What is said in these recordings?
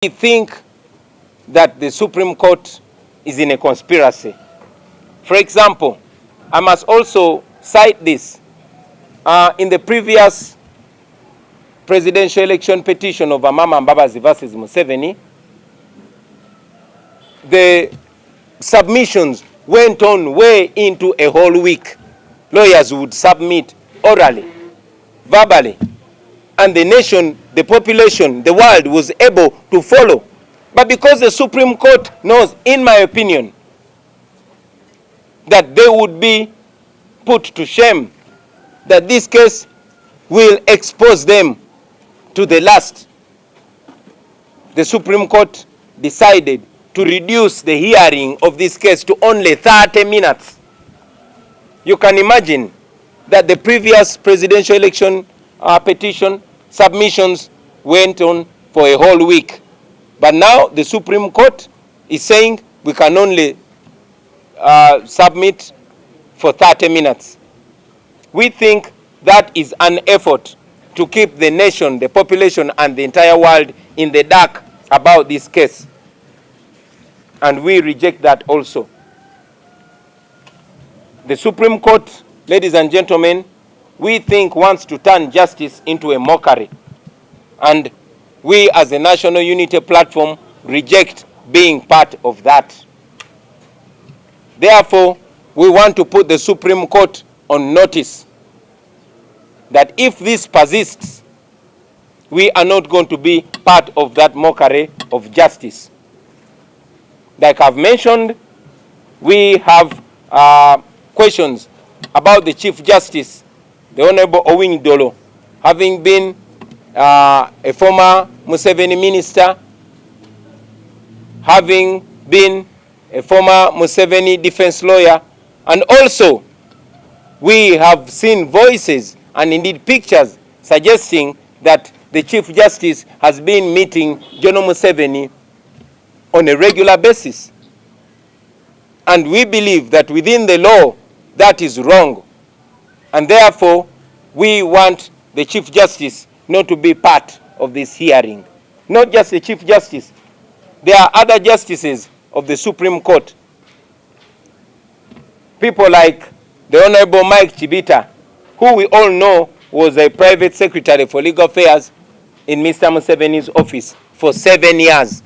We think that the Supreme Court is in a conspiracy. For example, I must also cite this. In the previous presidential election petition of Amama Mbabazi versus Museveni, the submissions went on way into a whole week. Lawyers would submit orally, verbally, and the nation, the population, the world was able to follow. But because the Supreme Court knows, in my opinion, that they would be put to shame, that this case will expose them to the last, the Supreme Court decided to reduce the hearing of this case to only 30 minutes. You can imagine that the previous presidential election petition submissions went on for a whole week. But now the Supreme Court is saying we can only submit for 30 minutes. We think that is an effort to keep the nation, the population, and the entire world in the dark about this case. And we reject that also. The Supreme Court, ladies and gentlemen, we think wants to turn justice into a mockery. And we as a National Unity Platform reject being part of that. Therefore, we want to put the Supreme Court on notice that if this persists, we are not going to be part of that mockery of justice. Like I've mentioned, we have questions about the Chief Justice, the Honorable Owing Dolo, having been a former Museveni minister, having been a former Museveni defense lawyer, and also we have seen voices and indeed pictures suggesting that the Chief Justice has been meeting General Museveni on a regular basis. And we believe that within the law that is wrong. And therefore, we want the Chief Justice not to be part of this hearing. Not just the Chief Justice. There are other justices of the Supreme Court. People like the Honorable Mike Chibita, who we all know was a private secretary for legal affairs in Mr. Museveni's office for 7 years.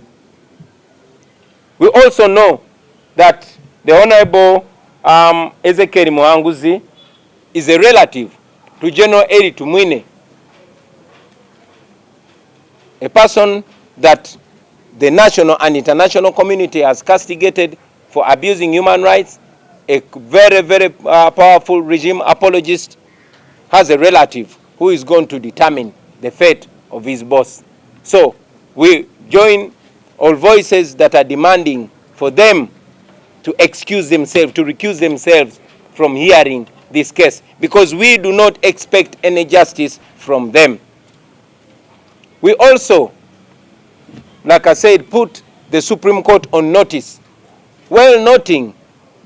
We also know that the Honorable Ezekiel Muhanguzi is a relative to General Eri Tumwine, a person that the national and international community has castigated for abusing human rights, a very, very powerful regime apologist, has a relative who is going to determine the fate of his boss. So we join all voices that are demanding for them to excuse themselves, to recuse themselves from hearing this case, because we do not expect any justice from them. We also, like I said, put the Supreme Court on notice, well noting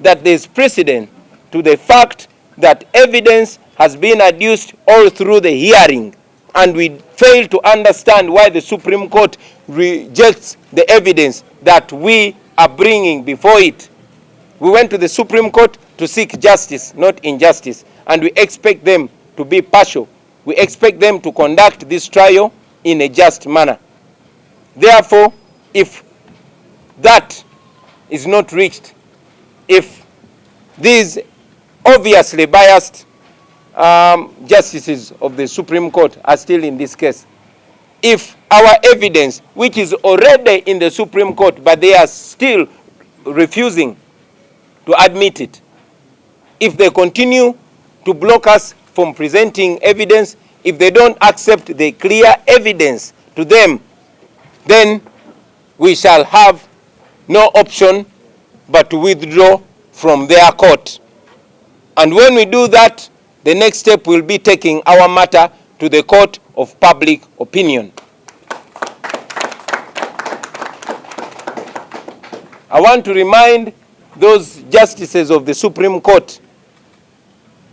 that there is precedent to the fact that evidence has been adduced all through the hearing, and we fail to understand why the Supreme Court rejects the evidence that we are bringing before it. We went to the Supreme Court to seek justice, not injustice, and we expect them to be partial. We expect them to conduct this trial in a just manner. Therefore, if that is not reached, if these obviously biased justices of the Supreme Court are still in this case, if our evidence, which is already in the Supreme Court, but they are still refusing to admit it, if they continue to block us from presenting evidence, if they don't accept the clear evidence to them, then we shall have no option but to withdraw from their court. And when we do that, the next step will be taking our matter to the court of public opinion. I want to remind those justices of the Supreme Court,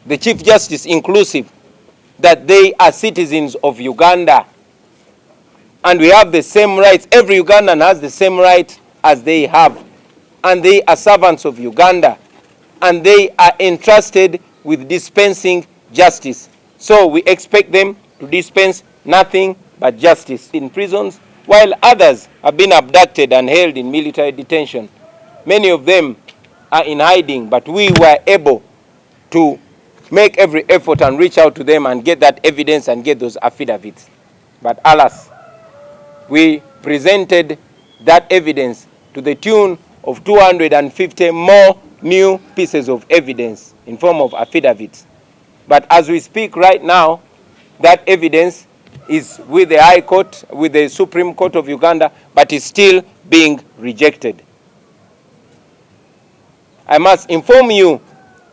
the Chief Justice inclusive, that they are citizens of Uganda. and we have the same rights. Every Ugandan has the same right as they have, and they are servants of Uganda, and they are entrusted with dispensing justice. So we expect them to dispense nothing but justice in prisons, while others have been abducted and held in military detention. Many of them are in hiding, but we were able to make every effort and reach out to them and get that evidence and get those affidavits. But alas, we presented that evidence to the tune of 250 more new pieces of evidence in form of affidavits. But as we speak right now, that evidence is with the High Court, with the Supreme Court of Uganda, but is still being rejected. I must inform you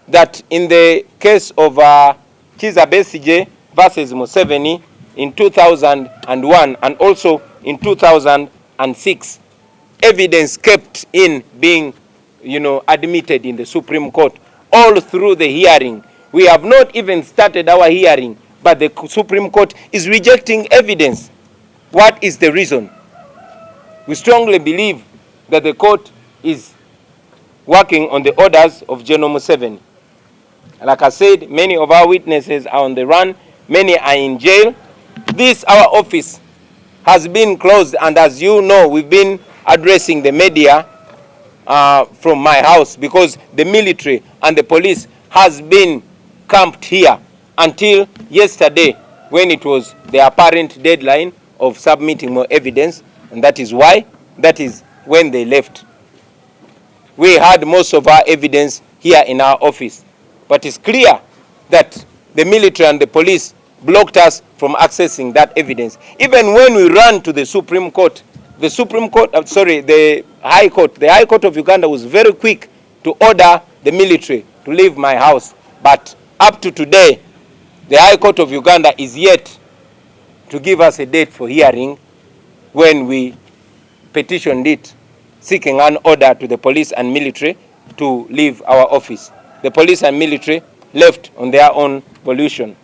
that in the case of Kizza Besigye versus Museveni in 2001 and also in 2006, evidence kept in being, admitted in the Supreme Court all through the hearing. We have not even started our hearing, but the Supreme Court is rejecting evidence. What is the reason? We strongly believe that the court is working on the orders of General Museveni. Like I said, many of our witnesses are on the run, many are in jail. This, our office, has been closed, and as you know, we've been addressing the media from my house because the military and the police has been camped here until yesterday, when it was the apparent deadline of submitting more evidence, and that is when they left. We had most of our evidence here in our office, but it's clear that the military and the police blocked us from accessing that evidence. Even when we ran to the Supreme Court, the High Court of Uganda was very quick to order the military to leave my house. But up to today, the High Court of Uganda is yet to give us a date for hearing when we petitioned it, seeking an order to the police and military to leave our office. The police and military left on their own volition.